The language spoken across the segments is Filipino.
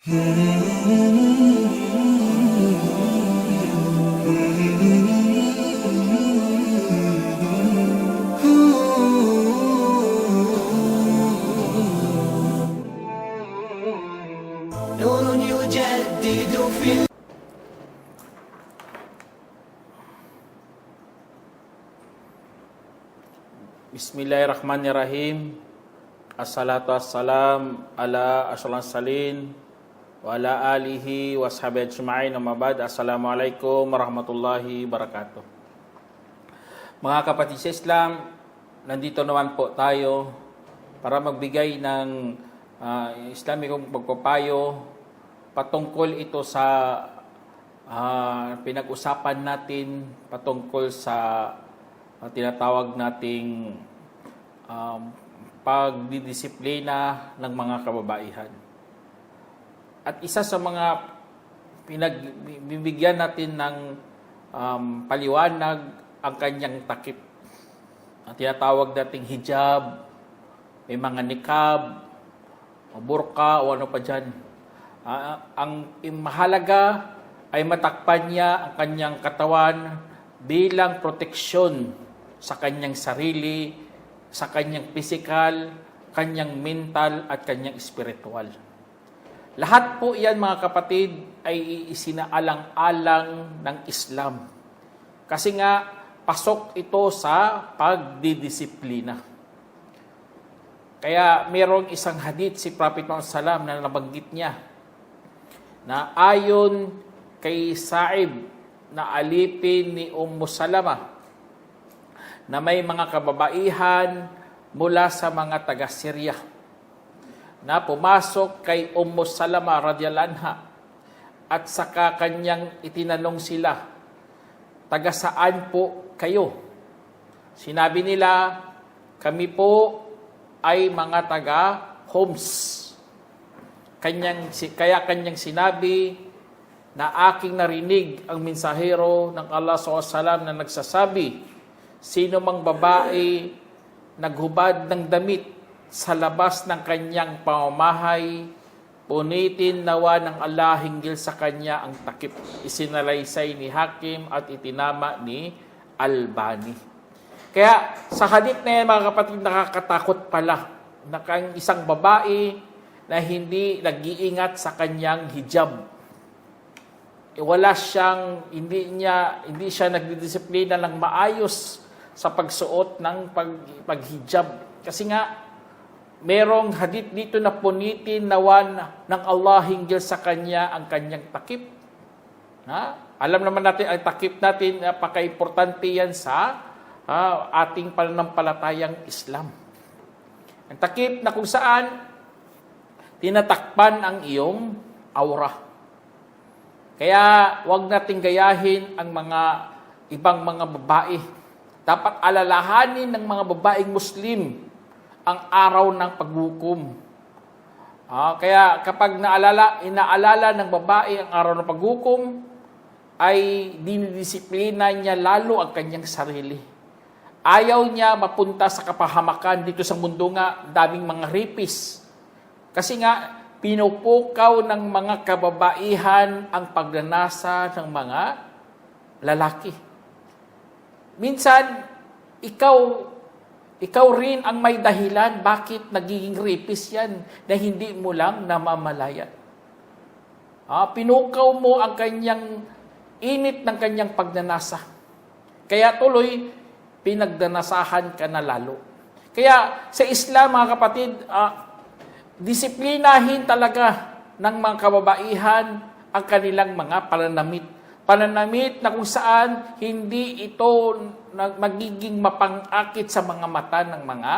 نور يجدد في Bismillahirrahmanirrahim. Assalatu wassalam ala asyrafil salin wa ala alihi wa sahbihi ajma'in. Amma ba'd. Assalamualaikum warahmatullahi wabarakatuh. Mga kapatid sa Islam, nandito naman po tayo para magbigay ng Islamikong pagpapayo patungkol ito sa pinag-usapan natin patungkol sa tinatawag nating pagdidisiplina ng mga kababaihan. At isa sa mga pinagbibigyan natin ng paliwanag ang kanyang takip. Ang tinatawag nating hijab, may mga niqab, burka o ano pa dyan. Ang mahalaga ay matakpan niya ang kanyang katawan bilang proteksyon sa kanyang sarili, sa kanyang physical, kanyang mental, at kanyang spiritual. Lahat po yan, mga kapatid, ay isinaalang-alang ng Islam. Kasi nga, pasok ito sa pagdidisiplina. Kaya mayroong isang hadith si Prophet Muhammad SAW na nabanggit niya na ayon kay Sa'ib na alipin ni Salama na may mga kababaihan mula sa mga taga-Syria na pumasok kay Salama radhiyallahu anha at saka kanyang itinanong sila, taga saan po kayo? Sinabi nila, kami po ay mga taga Homs. Kaya kanyang sinabi na aking narinig ang mensahero ng Allah SAW na nagsasabi, sino mang babae naghubad ng damit sa labas ng kanyang pamamahay, punitin nawa ng Allah hinggil sa kanya ang takip. Isinalaysay ni Hakim at itinama ni Albani. Kaya sa hadith na yan, mga kapatid, nakakatakot pala na kang isang babae na hindi nag-iingat sa kanyang hijab. Hindi siya nagdidisiplina ng maayos sa pagsuot ng paghijab. Kasi nga, merong hadith dito na punitin nawan ng Allah hinggil sa kanya ang kanyang takip. Alam naman natin, ang takip natin, napaka-importante yan sa ating pananampalatayang Islam. Ang takip na kung saan tinatakpan ang iyong aura. Kaya huwag nating gayahin ang mga ibang mga babae. Dapat alalahanin ng mga babaeng Muslim ang araw ng paghukom. Kaya kapag inaalala ng babae ang araw ng paghukom, ay dinidisiplina niya lalo ang kanyang sarili. Ayaw niya mapunta sa kapahamakan dito sa mundo nga, daming mga rapist. Kasi nga, pinupukaw ng mga kababaihan ang pagnanasa ng mga lalaki. Minsan, ikaw rin ang may dahilan bakit nagiging rapist yan na hindi mo lang namamalayan. Pinukaw mo ang kanyang init ng kanyang pagnanasa. Kaya tuloy, pinagdanasahan ka na lalo. Kaya sa Islam, mga kapatid, disiplinahin talaga ng mga kababaihan ang kanilang mga pananamit. Pananamit na kung saan hindi ito magiging mapang-akit sa mga mata ng mga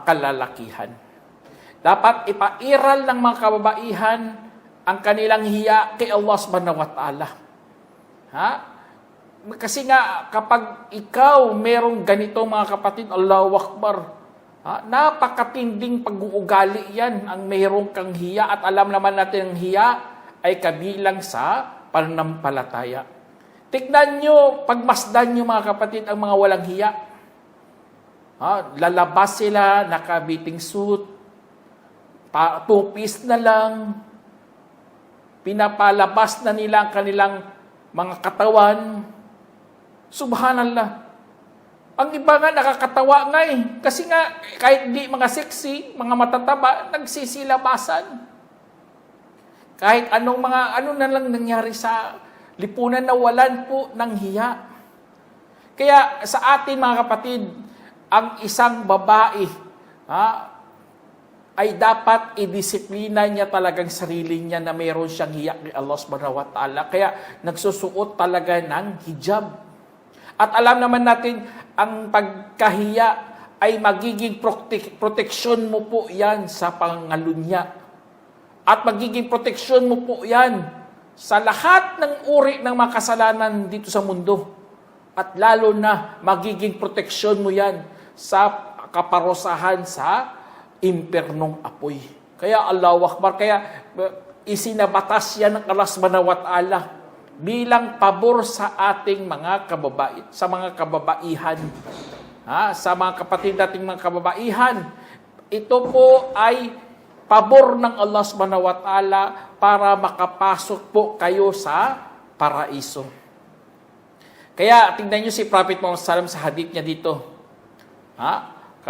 kalalakihan. Dapat ipairal ng mga kababaihan ang kanilang hiya kay Allah subhanahu wa ta'ala. Kasi nga, kapag ikaw merong ganito, mga kapatid, Allahu Akbar, napakatinding pag-uugali yan ang mayroong kang hiya. At alam naman natin ang hiya ay kabilang sa pananampalataya. Tignan nyo, pagmasdan nyo, mga kapatid, ang mga walang hiya. Lalabas sila, nakabiting suit, tupis na lang, pinapalabas na nila ang kanilang mga katawan. Subhanallah. Ang iba nga nakakatawa nga kasi nga kahit di mga sexy, mga matataba, nagsisilabasan. Kahit ano na lang nangyari sa lipunan na walan po ng hiya. Kaya sa atin mga kapatid, ang isang babae ay dapat idisiplina niya talagang sarili niya na mayroon siyang hiya kay Allah subhanahu wa ta'ala. Kaya nagsusuot talaga ng hijab. At alam naman natin, ang pagkahiya ay magiging proteksyon mo po yan sa pangalunya. At magiging proteksyon mo po yan sa lahat ng uri ng mga kasalanan dito sa mundo. At lalo na magiging proteksyon mo yan sa kaparusahan sa impernong apoy. Kaya Allahu Akbar, kaya isinabatas yan ng Allah subhanahu wa ta'ala bilang pabor sa ating mga kababaihan, sa mga kababaihan, sa mga kapatid nating mga kababaihan. Ito po ay pabor ng Allah subhanahu wa ta'ala para makapasok po kayo sa paraiso. Kaya tingnan niyo si Prophet Muhammad SAW sa hadith niya dito.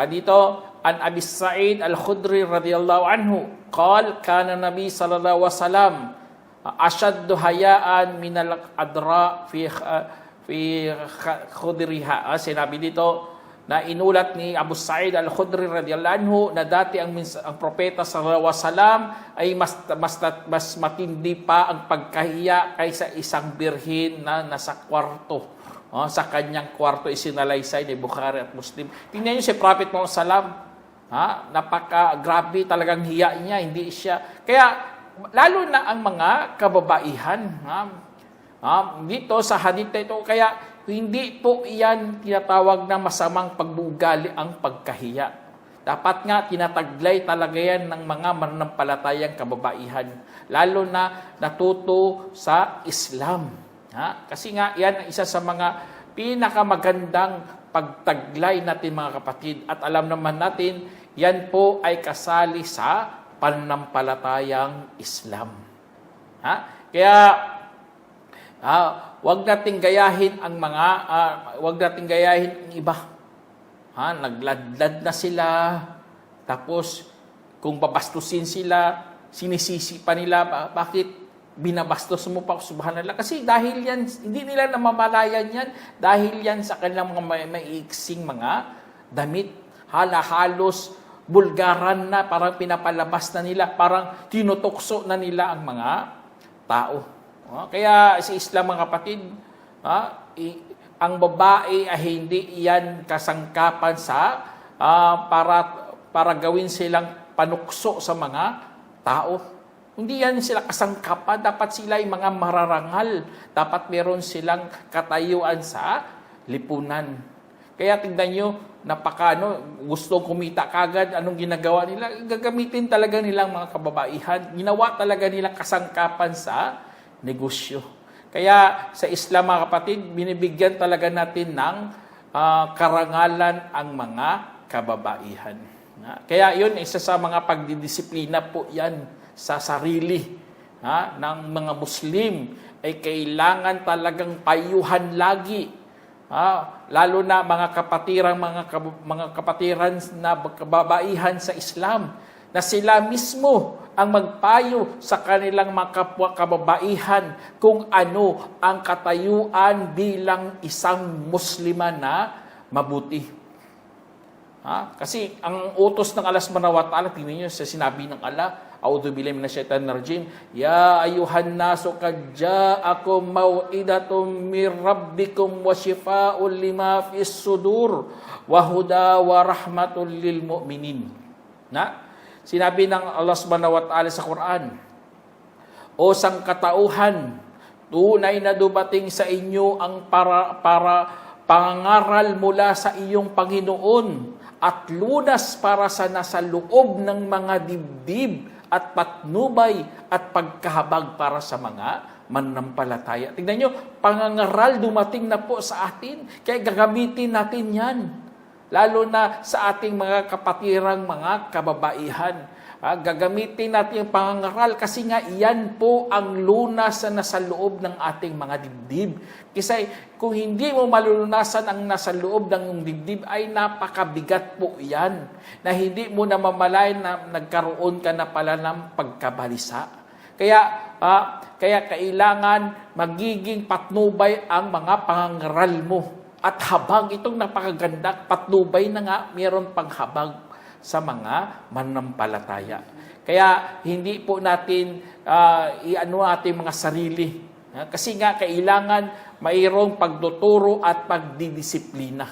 Dito, an Abi Sa'id al-Khudri radhiyallahu anhu, qala kana Nabi sallallahu alaihi wasallam ashaddu hayaan min al-adra fi khudriha. Sinabi dito na inulat ni Abu Sa'id al-Khudri radhiyallahu anhu na dati ang propeta sallallahu alaihi wasallam ay mas matindi pa ang pagkahiya kaysa isang birhin na nasa kwarto. Sa kanyang kwarto isinalaysay ni Bukhari at Muslim. Tingnan niyo si Prophet Muhammad sallam, napaka-grabe talagang hiya niya, hindi siya. Kaya lalo na ang mga kababaihan. Dito sa hadith ito, kaya hindi po iyan tinatawag na masamang pagbugali ang pagkahiya. Dapat nga tinataglay talaga yan ng mga mananampalatayang kababaihan. Lalo na natuto sa Islam. Kasi nga yan isa sa mga pinakamagandang pagtaglay natin mga kapatid. At alam naman natin, yan po ay kasali sa pananampalatayang Islam. Kaya wag nating gayahin ang mga wag nating gayahin ang iba. Nagladlad na sila, tapos kung babastusin sila, sinisisi pa nila, bakit binabastos mo pa, subhanallah? Kasi dahil yan, hindi nila namamalayan yan, dahil yan sa kanilang mga maiiksing mga damit, halos bulgaran na, parang pinapalabas na nila, parang tinutokso na nila ang mga tao. Kaya sa Islam mga kapatid, ang babae ay hindi iyan kasangkapan sa para gawin silang panukso sa mga tao. Hindi yan sila kasangkapan, dapat sila ay mga mararangal. Dapat meron silang katayuan sa lipunan. Kaya tingnan nyo, gusto kumita kagad, anong ginagawa nila? Gagamitin talaga nilang mga kababaihan. Ginawa talaga nilang kasangkapan sa negosyo. Kaya sa Islam mga kapatid, binibigyan talaga natin ng karangalan ang mga kababaihan. Kaya yun, isa sa mga pagdidisiplina po yan sa sarili ng mga Muslim ay kailangan talagang payuhan lagi. Lalo na mga kapatiran na kababaihan sa Islam na sila mismo ang magpayo sa kanilang mga kapwa kababaihan kung ano ang katayuan bilang isang Muslima na mabuti. Kasi ang utos ng Allah subhanahu wa ta'ala, tingnan niyo sa sinabi ng Allah, A'udhu billahi minasyaitanir rajim. Ya ayuhan nasu qad ja'akum mau'idatum mir rabbikum wa shifaa'un lima fis sudur wa huda wa rahmatul lil mu'minin. Sinabi ng Allah subhanahu wa ta'ala sa Quran, O sangkatauhan, tunay na dumating sa inyo ang pangangaral mula sa iyong Panginoon at lunas para sa nasa loob ng mga dibdib at patnubay at pagkahabag para sa mga mananampalataya. Tingnan nyo, pangangaral dumating na po sa atin. Kaya gagamitin natin yan. Lalo na sa ating mga kapatirang mga kababaihan. Gagamitin natin yung pangangaral kasi nga iyan po ang lunas na nasa loob ng ating mga dibdib. Kasi kung hindi mo malulunasan ang nasa loob ng dibdib ay napakabigat po iyan. Na hindi mo na mamalayan na nagkaroon ka na pala ng pagkabalisa. Kaya kailangan magiging patnubay ang mga pangangaral mo. At habang itong napakaganda, patnubay na nga, mayroon pang habag sa mga mananampalataya. Kaya hindi po natin iano ating mga sarili. Kasi nga kailangan mayroong pagtuturo at pagdidisiplina.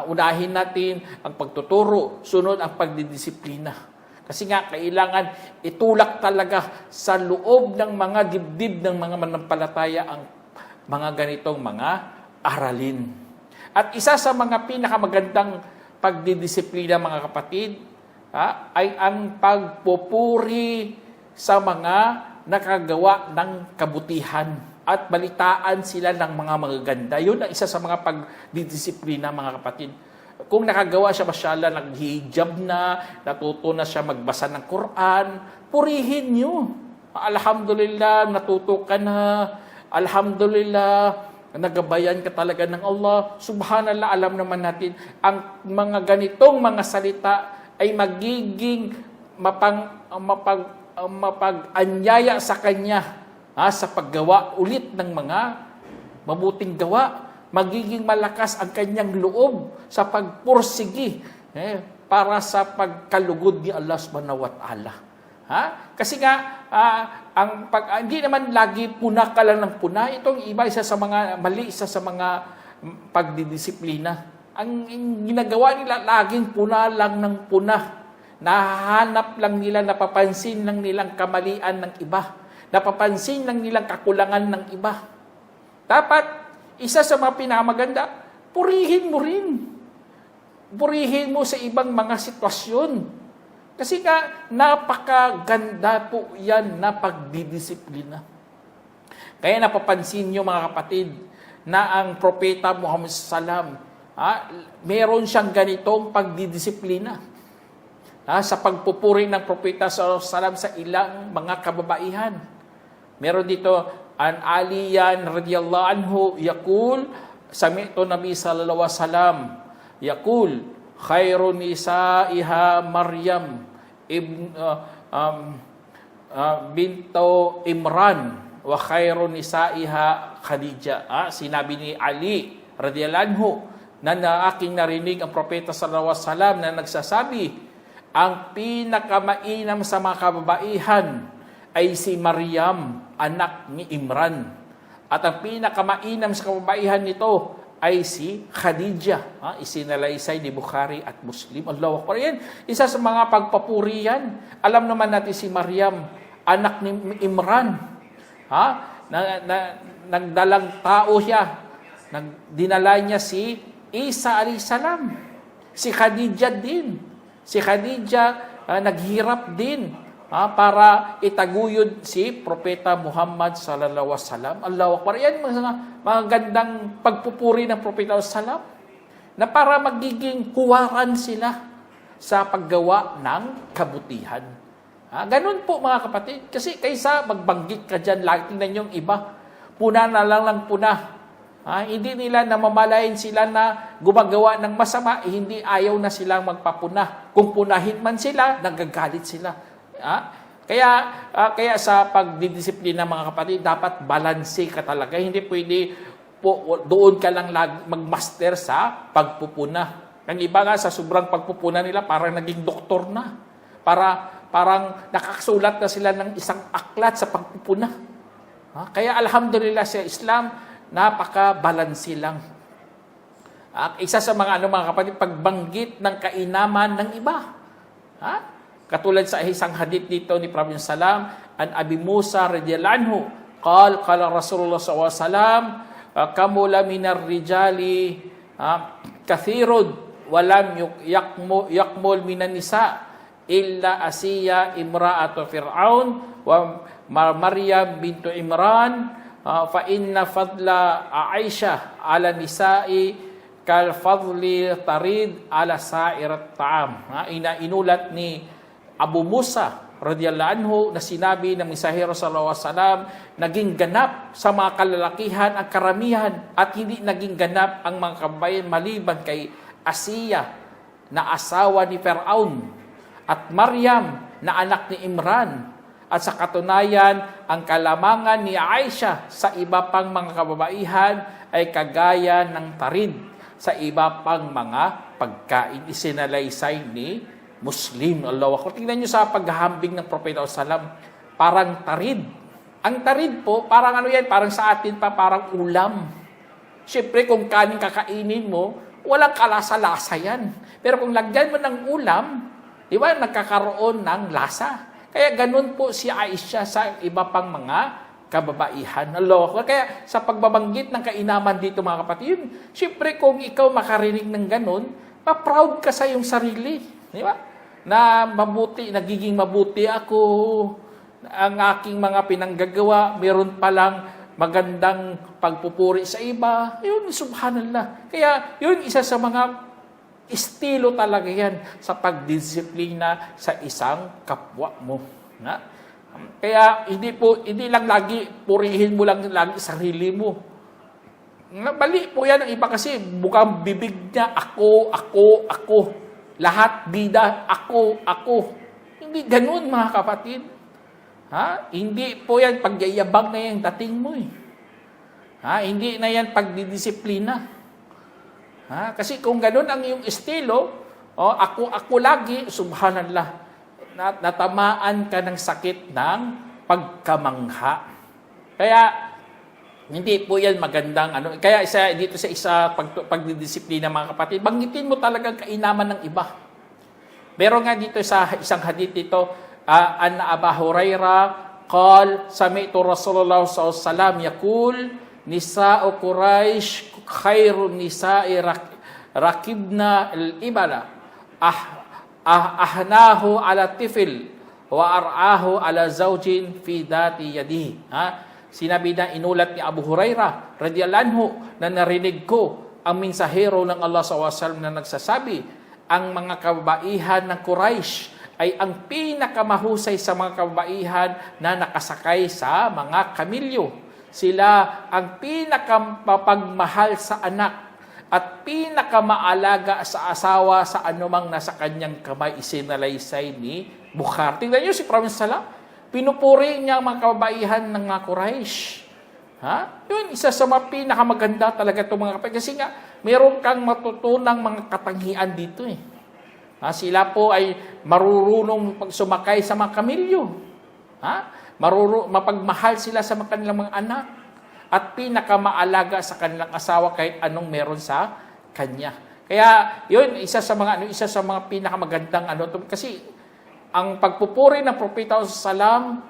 Unahin natin ang pagtuturo, sunod ang pagdidisiplina. Kasi nga kailangan itulak talaga sa loob ng mga dibdib ng mga mananampalataya ang mga ganitong mga aralin. At isa sa mga pinakamagandang pagdidisiplina, mga kapatid, ay ang pagpupuri sa mga nakagawa ng kabutihan at balitaan sila ng mga magaganda. Yun ang isa sa mga pagdidisiplina, mga kapatid. Kung nakagawa siya masyala, naghihijab na, natuto na siya magbasa ng Quran, purihin niyo. Alhamdulillah, natuto ka na. Alhamdulillah, nagabayan ka talaga ng Allah. Subhanallah, alam naman natin, ang mga ganitong mga salita ay magiging mapag-anyaya sa Kanya sa paggawa ulit ng mga mabuting gawa. Magiging malakas ang Kanyang loob sa pagpursigi para sa pagkalugod ni Allah subhanahu wa ta'ala. Kasi nga, hindi naman lagi puna ka lang ng puna. Itong iba, isa sa mga mali, isa sa mga pagdidisiplina. Ang ginagawa nila, laging puna lang ng puna. Nahahanap lang nila, napapansin lang nilang kamalian ng iba. Napapansin lang nilang kakulangan ng iba. Dapat, isa sa mga pinakamaganda, purihin mo rin. Purihin mo sa ibang mga sitwasyon. Kasi nga, napakaganda po yan na pagdidisiplina. Kaya napapansin nyo, mga kapatid, na ang propeta Muhammad sallam, meron siyang ganitong pagdidisiplina. Sa pagpupuri ng propeta sallam sa ilang mga kababaihan. Meron dito, an Aliyan radiyallahu anhu, yakul, sami'tu Nabi sallallahu alaihi wasallam, yakul, khairun nisaiha Maryam bintu Imran wa khairun nisaiha Khadijah. Sinabi ni Ali radhiyallahu anhu na aking narinig ang propeta sallallahu alaihi wasallam na nagsasabi, ang pinakamainam sa mga kababaihan ay si Maryam, anak ni Imran. At ang pinakamainam sa kababaihan nito ay si Khadijah. Isinalaysay ni Bukhari at Muslim. Allahu Akbar. Yan, isa sa mga pagpapuri yan. Alam naman natin si Maryam, anak ni Imran. Nagdalang tao siya. Dinala niya si Isa alayhis salam. Si Khadijah din. Si Khadijah naghirap din para itaguyod si Propeta Muhammad sallallahu alaihi wasallam. Allahu Akbar. Yan mga gandang pagpupuri ng Propeta sallallahu na para magiging kuwaran sila sa paggawa ng kabutihan. Ganun po, mga kapatid. Kasi kaysa magbanggit ka dyan, lagi tingnan yung iba, puna na lang puna. Hindi nila namamalayan sila na gumagawa ng masama, hindi ayaw na silang magpapuna. Kung punahin man sila, nagagalit sila. Kaya sa pagdidisiplina, mga kapatid, dapat balanse ka talaga. Hindi pwede doon ka lang magmaster sa pagpupuna. Ang iba nga sa sobrang pagpupuna nila, parang naging doktor na. Parang nakakasulat na sila ng isang aklat sa pagpupuna. Kaya alhamdulillah sa Islam, napaka-balanse lang. Isa sa mga mga kapatid, pagbanggit ng kainaman ng iba. Katulad sa isang hadith dito ni Prophet Salam, an Abi Musa radhiyallahu anhu, qala Rasulullah sallallahu alaihi wasallam, kamula minar rijali kathirun walam yakmul minan nisa illa Asiya imra'atu Fir'aun wa Maryam bintu Imran fa inna fadla Aisha ala nisa'i kal fadli tarid ala sa'irat ta'am. Inulat ni Abu Musa radiyallahu anhu na sinabi ng mensahero sallallahu alaihi wasallam, naging ganap sa mga kalalakihan ang karamihan at hindi naging ganap ang mga kababayan maliban kay Asiya na asawa ni Firaun at Maryam na anak ni Imran. At sa katunayan, ang kalamangan ni Aisha sa iba pang mga kababaihan ay kagaya ng tarid sa iba pang mga pagkain. Isinalaysay ni Muslim. Allahu Akbar. Tingnan nyo sa paghahambing ng Propeta Sallam, parang tarid. Ang tarid po, parang ano yan, parang sa atin pa, parang ulam. Siyempre, kung kanin kakainin mo, walang kalasa-lasa yan. Pero kung lagyan mo ng ulam, di ba, nagkakaroon ng lasa. Kaya ganun po si Aisha sa iba pang mga kababaihan. Allahu Akbar. Kaya sa pagbabanggit ng kainaman dito mga kapatid, siyempre kung ikaw makarinig ng ganun, pa-proud ka sa iyong sarili. Di ba? Na mabuti, nagiging mabuti ako, ang aking mga pinanggagawa, meron palang magandang pagpupuri sa iba. Yun, subhanallah. Kaya yun, isa sa mga estilo talaga yan sa pagdisiplina sa isang kapwa mo. Na? Kaya hindi lang lagi, purihin mo lang lagi sarili mo. Bali po yan ang iba kasi bukang bibig niya, ako. Lahat bida, ako. Hindi ganun mga kapatid. Ha? Hindi po yan pagyayabang na yung dating mo eh. Ha? Hindi na yan pagdidisiplina. Ha? Kasi kung ganun ang iyong estilo, ako lagi, subhanallah, natamaan ka ng sakit ng pagkamangha. Kaya, hindi po yan magandang ano. Kaya dito sa pagdidisiplina mga kapatid, banggitin mo talagang kainaman ng iba. Meron nga dito sa isang hadith dito, Anna Aba Huraira, qal, sami'tu Rasulullah SAW, yakul, nisa'u Quraish, khairun nisa'i rakibna al-ibala, ahnahu ala tifil, wa ar'ahu ala zawjin fi dati yadihi. Sinabi na inulat ni Abu Huraira radhiyallahu anhu na narinig ko ang mensahero ng Allah SAW na nagsasabi, ang mga kababaihan ng Quraysh ay ang pinakamahusay sa mga kababaihan na nakasakay sa mga kamilyo. Sila ang pinakamapagmahal sa anak at pinakamaalaga sa asawa sa anumang nasa kanyang kamay. Isinalaysay ni Bukhari. Tingnan niyo si Prophet Sallallahu, pinupuri niya ang mga kababaihan ng mga Quraysh. Yun, isa sa mga pinakamaganda talaga itong mga kapatid. Kasi nga, meron kang matutunang mga katangian dito eh. Sila po ay marurunong sumakay sa mga kamilyo. Mapagmahal sila sa kanilang mga anak. At pinakamaalaga sa kanilang asawa kahit anong meron sa kanya. Kaya, yun, isa sa mga pinakamagandang kasi ang pagpupuri ng Propeta Salam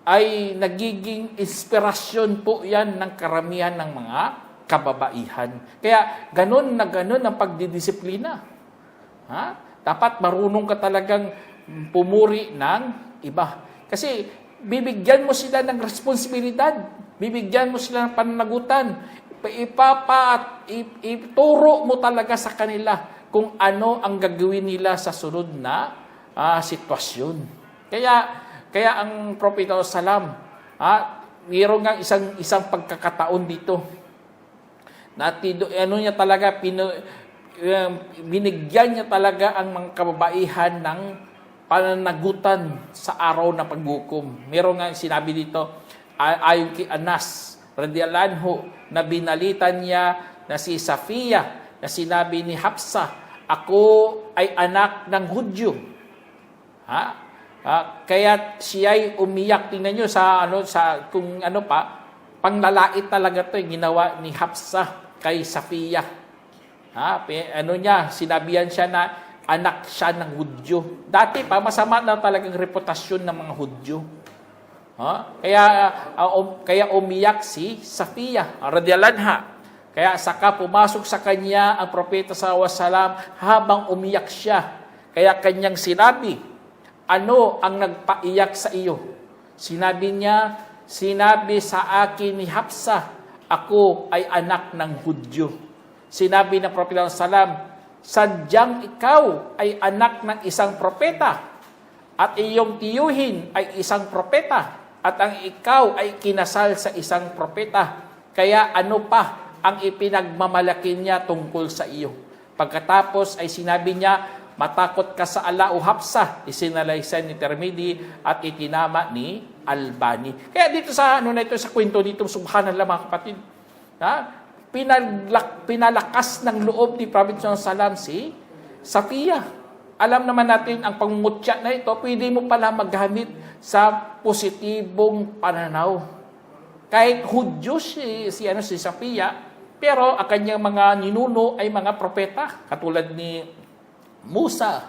ay nagiging inspirasyon po yan ng karamihan ng mga kababaihan. Kaya ganun ang pagdidisiplina. Dapat marunong ka talagang pumuri ng iba. Kasi bibigyan mo sila ng responsibilidad. Bibigyan mo sila ng pananagutan. Ituro mo talaga sa kanila kung ano ang gagawin nila sa sunod na sitwasyon. Kaya ang Propeta Salam, mayroon nga isang pagkakataon dito. Niya talaga binigyan niya talaga ang mga kababaihan ng pananagutan sa araw na paghukom. Mayroon nga sinabi dito, ayon kay Anas radhiyallahu anhu, na binalitan niya na si Safiya na sinabi ni Hafsa, ako ay anak ng Hudyo. Kaya siya'y umiyak. Tingnan nyo panglalait talaga to ginawa ni Hafsa kay Safiya. Sinabihan siya na anak siya ng Hudyo. Dati pa, masama na talagang reputasyon ng mga Hudyo. Kaya umiyak si Safiya radhiyallahu anha. Kaya saka pumasok sa kanya ang Propeta sallallahu alaihi wasallam habang umiyak siya. Kaya kanyang sinabi, ano ang nagpaiyak sa iyo? Sinabi sa akin ni Hafsa, ako ay anak ng Hudyo. Sinabi ng Propeta sallallahu alaihi wasallam, sadyang ikaw ay anak ng isang propeta at iyong tiyuhin ay isang propeta at ang ikaw ay kinasal sa isang propeta. Kaya ano pa ang ipinagmamalaki niya tungkol sa iyo? Pagkatapos ay sinabi niya, matakot ka sa Allah o Hafsa, isinalaysay ni Tirmidhi at itinama ni Albani. Kaya dito sa sa kwento dito, subhanallah mga kapatid, pinalakas ng loob ni Prophet Sallam si Safiya. Alam naman natin ang pangmutya na ito, pwede mo pala maggamit sa positibong pananaw. Kahit Hudyo si Safiya, pero ang kanyang mga ninuno ay mga propeta, katulad ni Musa,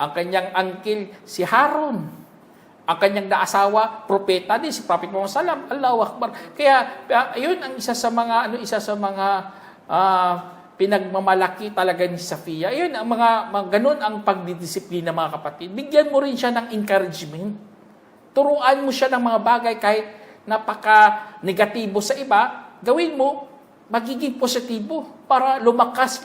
ang kanyang angkil si Harun, ang kanyang naasawa, propeta din si Prophet Muhammad sallam. Allahu Akbar. Kaya ayun ang isa sa mga pinagmamalaki talaga ni Safiya. Ayun ang mga ganun ang pagdidisiplina mga kapatid. Bigyan mo rin siya ng encouragement. Turuan mo siya ng mga bagay kahit napaka-negatibo sa iba, gawin mo magiging positibo para lumakas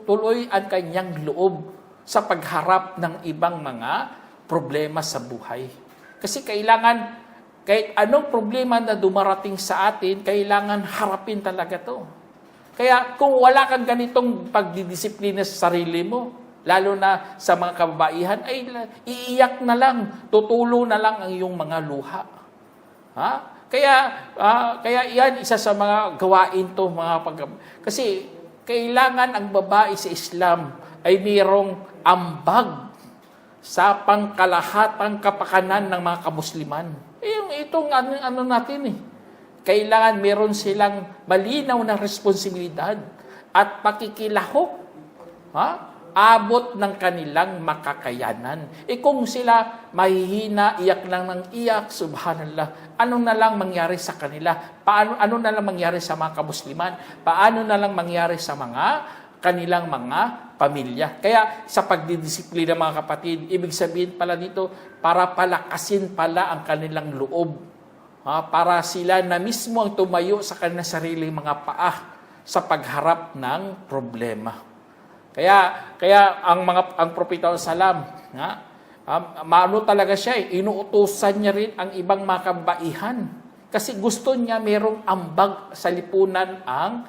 tuloy ang kanyang loob sa pagharap ng ibang mga problema sa buhay. Kasi kailangan, kahit anong problema na dumarating sa atin, kailangan harapin talaga to. Kaya kung wala kang ganitong pagdidisiplina sa sarili mo, lalo na sa mga kababaihan, ay iiyak na lang, tutulo na lang ang iyong mga luha. Kaya yan, isa sa mga gawain to, kasi kailangan ang babae sa Islam ay mayroong ambag sa pangkalahatang kapakanan ng mga kamusliman. Itong natin kailangan meron silang malinaw na responsibilidad at pakikilahok, abot ng kanilang makakayanan. Kung sila mahihina, iyak lang ng iyak, subhanallah, ano na lang mangyari sa kanila? Ano na lang mangyari sa mga kamusliman? Paano na lang mangyari sa mga kanilang mga pamilya? Kaya sa pagdidisiplina mga kapatid, ibig sabihin pala dito, para palakasin pala ang kanilang loob. Para sila na mismo ang tumayo sa kanilang sariling mga paa sa pagharap ng problema. Kaya ang propeta sallam, maano talaga siya, inuutusan niya rin ang ibang mga kabaihan. Kasi gusto niya merong ambag sa lipunan ang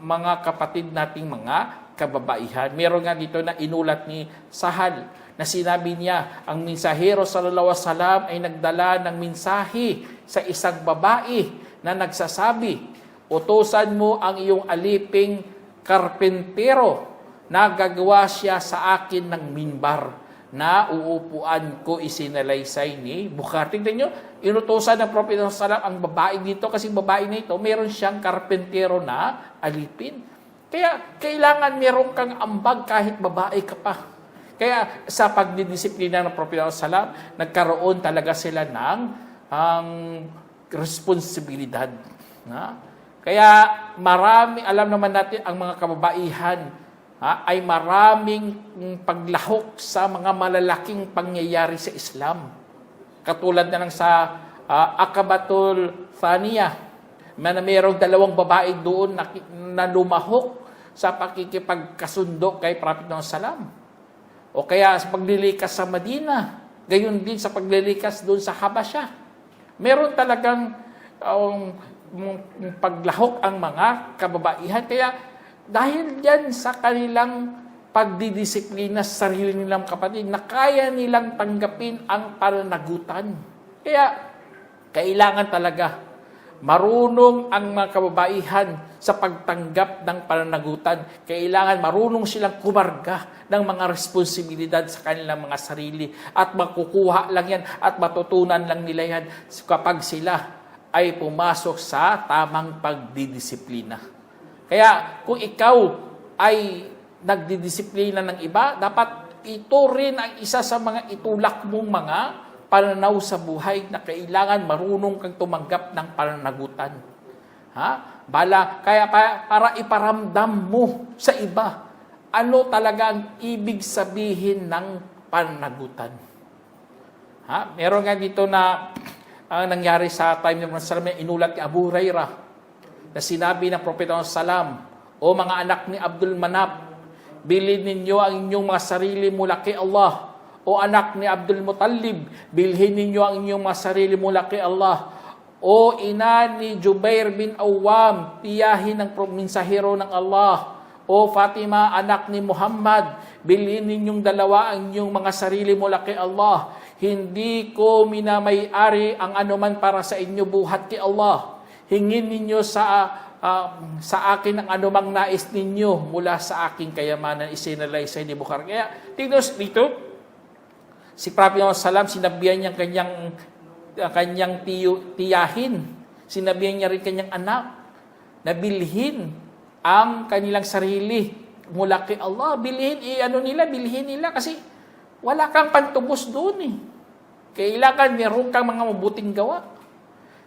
mga kapatid nating mga kababaihan. Meron nga dito na inulat ni Sahal na sinabi niya, ang mensahero sallallahu alaihi wasallam ay nagdala ng mensahe sa isang babae na nagsasabi, utusan mo ang iyong aliping karpentero na gagawa siya sa akin ng minbar na uupuan ko, isinalaysay ni Bukhari. Tingnan nyo, inutusan ng Prophet sallallahu ang babae dito kasi babae na ito, meron siyang karpentero na alipin. Kaya kailangan meron kang ambag kahit babae ka pa. Kaya sa pagdidisiplina ng Prophet sallallahu nagkaroon talaga sila ng responsibilidad. Kaya marami, alam naman natin ang mga kababaihan, ay maraming paglahok sa mga malalaking pangyayari sa Islam. Katulad na lang sa Aqabatul Thaniya, na mayroong 2 babae doon na lumahok sa pakikipagkasundo kay Prophet Sallam. O kaya sa paglilikas sa Madina, gayon din sa paglilikas doon sa Habasha. Meron talagang paglahok ang mga kababaihan. Kaya dahil diyan sa kanilang pagdidisiplina sa sarili nilang kapatid, na kaya nilang tanggapin ang pananagutan. Kaya kailangan talaga marunong ang mga kababaihan sa pagtanggap ng pananagutan. Kailangan marunong silang kumarga ng mga responsibilidad sa kanilang mga sarili. At makukuha lang yan at matutunan lang nila yan kapag sila ay pumasok sa tamang pagdidisiplina. Kaya kung ikaw ay nagdidisiplina ng iba, dapat ito rin ang isa sa mga itulak mong mga pananaw sa buhay na kailangan marunong kang tumanggap ng pananagutan. Kaya para iparamdam mo sa iba ano talaga ang ibig sabihin ng pananagutan. Meron nga dito na nangyari sa time ng Rasulullah, inulat ni Abu Hurairah na sinabi ng Propeta Sallam, o mga anak ni Abdul Manap, bilhin ninyo ang inyong mga sarili mula kay Allah O anak ni Abdul Muttalib, bilhin ninyo ang inyong mga sarili mula kay Allah. O ina ni Jubair bin Awam, tiyahin ng mensahero ng Allah. O Fatima, anak ni Muhammad, bilhin ninyong dalawa ang inyong mga sarili mula kay Allah. Hindi ko minamay-ari ang anuman para sa inyo buhat kay Allah. Hingin ninyo sa akin ang anumang nais ninyo mula sa aking kayamanan, isinalay sa ni Bukhari. Kaya, tingnan dito, si Prophet Muhammad SAW, sinabihan niya kanyang tiyahin. Sinabihan niya rin kanyang anak na bilhin ang kanilang sarili mula kay Allah. Bilhin nila kasi wala kang pantubos doon eh. Kailangan meron kang mga mabuting gawa.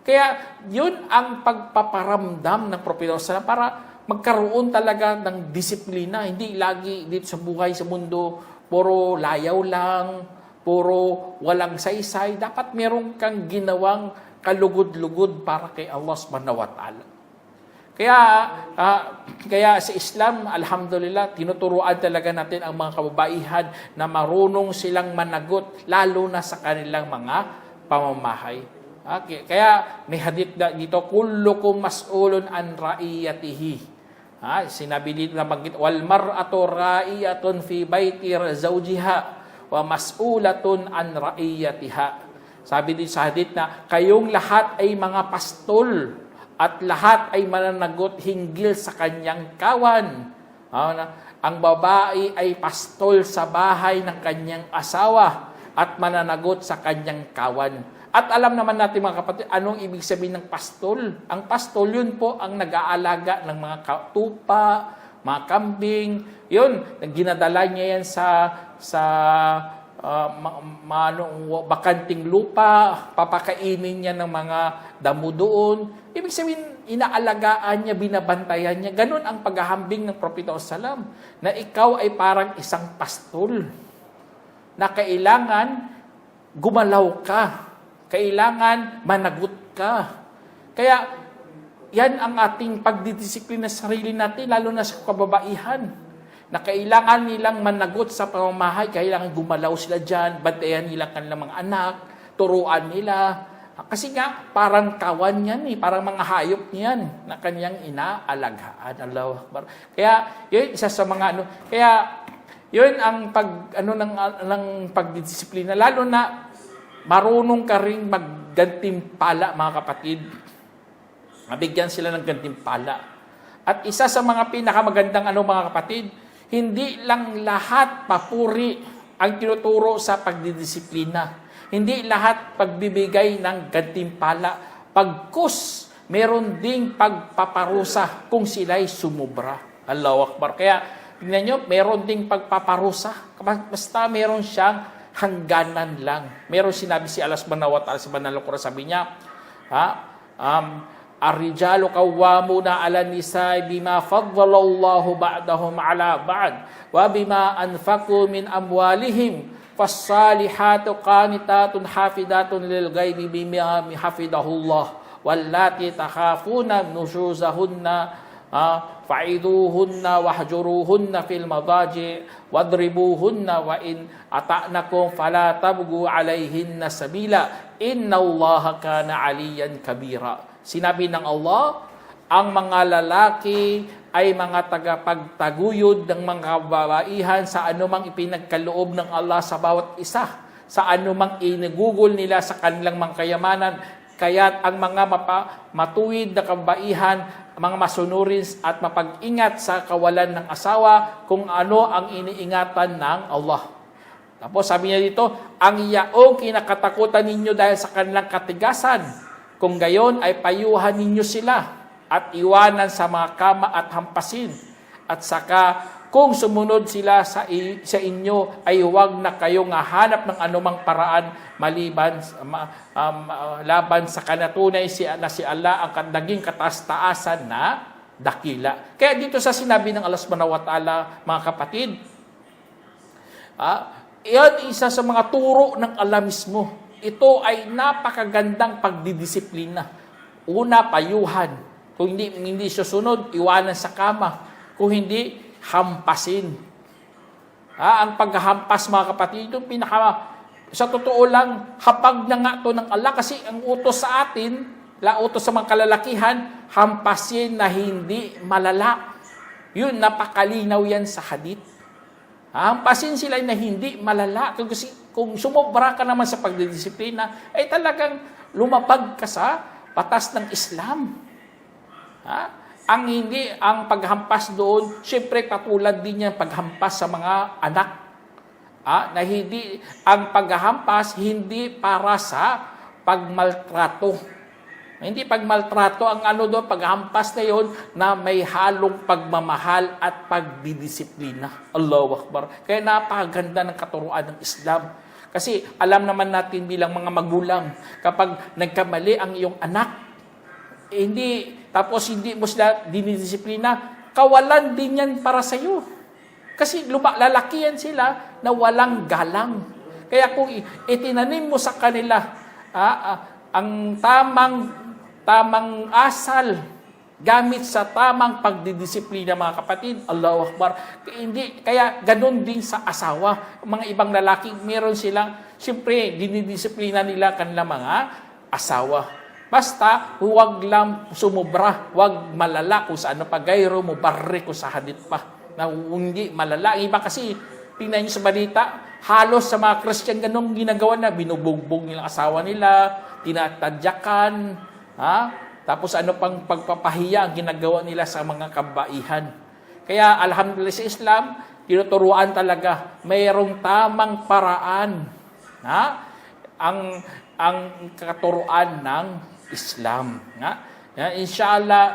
Kaya yun ang pagpaparamdam ng Prophet Muhammad para magkaroon talaga ng disiplina. Hindi lagi dito sa buhay sa mundo, puro layaw lang, puro walang saysay. Dapat meron kang ginawang kalugod-lugod para kay Allah subhanahu wa ta'ala. Kaya sa Islam, alhamdulillah, tinuturuan talaga natin ang mga kababaihan na marunong silang managot, lalo na sa kanilang mga pamamahay. Kaya may hadith dito, kullukum mas'ulun an ra'iyatihi. Sinabi dito na wal mar'atu ra'iyatun fi baiti zawjiha wa mas'ulatun an ra'iyatiha. Sabi dito sa hadith na kayong lahat ay mga pastol at lahat ay mananagot hinggil sa kanyang kawan. Ang babae ay pastol sa bahay ng kanyang asawa at mananagot sa kanyang kawan. At alam naman natin mga kapatid, anong ibig sabihin ng pastol? Ang pastol, yun po ang nag-aalaga ng mga tupa, mga kambing. Yun, ginadala niya yan sa bakanting lupa, papakainin niya ng mga damo doon. Ibig sabihin, inaalagaan niya, binabantayan niya. Ganun ang paghahambing ng Propeta Sallam, na ikaw ay parang isang pastol, na kailangan gumalaw ka, kailangan managot ka. Kaya, yan ang ating pagdidisiplina sa sarili natin, lalo na sa kababaihan, na kailangan nilang managot sa pamamahay, kailangan gumalaw sila dyan, bantayan nila kanilang mga anak, turuan nila. Kasi nga, parang kawan yan parang mga hayop niyan na kanyang inaalagaan. Allahu Akbar. Kaya, yun, isa sa mga kaya, yun ang ng pagdidisiplina, lalo na marunong ka rin maggantimpala, mga kapatid. Mabigyan sila ng gantimpala. At isa sa mga pinakamagandang mga kapatid, hindi lang lahat papuri ang tinuturo sa pagdidisiplina. Hindi lahat pagbibigay ng gantimpala. Pagkus, meron ding pagpaparusa kung sila'y sumubra. Allahu Akbar. Kaya, tingnan nyo, meron ding pagpaparusa. Basta meron siyang hangganan lang. Meron sinabi si Allah subhanahu wa ta'ala sa banal na Quran, sabi niya, ar-rijalu qawwamuna 'ala an-nisa'i bima faddala Allahu ba'dahum 'ala ba'd wa bima anfaqu min amwalihim fas-salihatu qanitatun hafidatun lil ghaibi bima hafidahullah wallati takhafuna nushuzahunna fa'iduhunna wahjuruhunna fil madaji wadribuhunna wa in ata'nakum fala tabghu 'alayhinna sabila innallaha kana 'aliyan kabira. Sinabi ng Allah, ang mga lalaki ay mga tagapagtaguyod ng mga kababaihan sa anumang ipinagkaloob ng Allah sa bawat isa, sa anumang inagugol nila sa kanilang mga kayamanan. Kaya't ang mga matuwid na kababaihan, mga masunurin at mapag-ingat sa kawalan ng asawa kung ano ang iniingatan ng Allah. Tapos sabi niya dito, ang iyaong kinakatakutan ninyo dahil sa kanilang katigasan, kung gayon ay payuhan ninyo sila at iwanan sa mga kama at hampasin. At saka kung sumunod sila sa inyo ay huwag na kayong hanap ng anumang paraan maliban laban sa kanatunay na si Allah ang naging kataas-taasan na dakila. Kaya dito sa sinabi ng Allah subhanahu wa ta'ala, mga kapatid, iyan isa sa mga turo ng Allah mismo. Ito ay napakagandang pagdidisiplina. Una, payuhan. Kung hindi susunod, iwanan sa kama. Kung hindi, hampasin. Ang paghahampas, mga kapatid, yung sa totoo lang, hapag na nga to ng Allah kasi ang utos sa atin, utos sa mga kalalakihan, hampasin na hindi malala. Yun, napakalinaw yan sa hadith. Hampasin sila na hindi malala. Kasi kung sumobra ka naman sa pagdidisiplina, ay talagang lumabag ka sa batas ng Islam. Ang paghampas doon, syempre patulad din yan paghampas sa mga anak. Na hindi, ang paghampas hindi para sa pagmaltrato. Hindi pagmaltrato, ang doon, paghampas na yon na may halong pagmamahal at pagdidisiplina. Allahu Akbar. Kaya napakaganda ng katuruan ng Islam. Kasi alam naman natin bilang mga magulang, kapag nagkamali ang iyong anak, tapos hindi mo sila dinidisiplina, kawalan din yan para sa iyo. Kasi lalakihan sila na walang galang. Kaya kung itinanim mo sa kanila ang tamang asal gamit sa tamang pagdidisiplina, mga kapatid, Allahu Akbar. Kaya ganun din sa asawa. Mga ibang lalaki, meron silang, siyempre, dinidisiplina nila kanilang mga asawa. Basta, huwag lang sumubra, huwag malala kung sa ano pa, gayro mo, barre ko sa hadith pa, na hindi malala. Ang iba kasi, tingnan nyo sa balita, halos sa mga Christian ganun ginagawa na, binubugbog nilang asawa nila, tinatadyakan, tapos ano pang pagpapahiya ang ginagawa nila sa mga kabaihan. Kaya, alhamdulillah sa Islam, tinuturuan talaga, mayroong tamang paraan, ang katuruan ng Islam. Inshallah,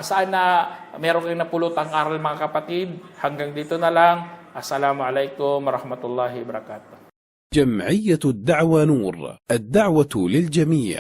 sana meron kayong napulutang aral, mga kapatid. Hanggang dito na lang. Assalamualaikum warahmatullahi wabarakatuh. جمعية الدعوة نور، الدعوة للجميع.